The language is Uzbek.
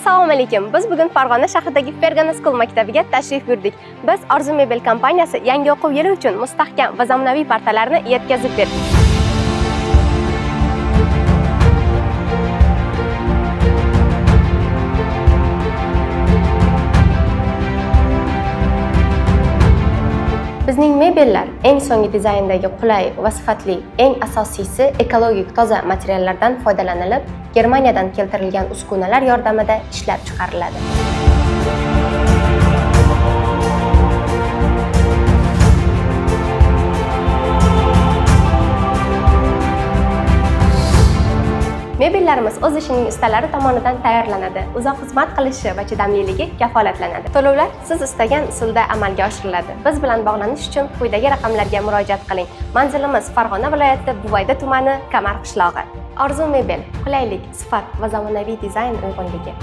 Assalomu alaykum. Biz bugun Farg'ona shahridagi Fergana School maktabiga tashrif buyurdik. Biz Orzu Mebel kompaniyasi yangi o'quv yili uchun mustahkam va zamonaviy partalarni yetkazib berdik. Bizning mebellar eng so'nggi dizayndagi qulay va sifatli, eng asosiysi ekologik toza materiallardan foydalanilib, Germaniyadan keltirilgan uskunalar yordamida ishlab chiqariladi. Mebellarimiz o'z ishining ustalari tomonidan tayyorlanadi. Uzoq xizmat qilishi va chidamliligi kafolatlanadi. To'lovlar siz istagan usulda amalga oshiriladi. Biz bilan bog'lanish uchun quyidagi raqamlarga murojaat qiling. Manzilimiz Farg'ona viloyati Buvayda tumani, Kamar qishlog'i. Orzu Mebel: qulaylik, sifat va zamonaviy dizayn uyg'unligi.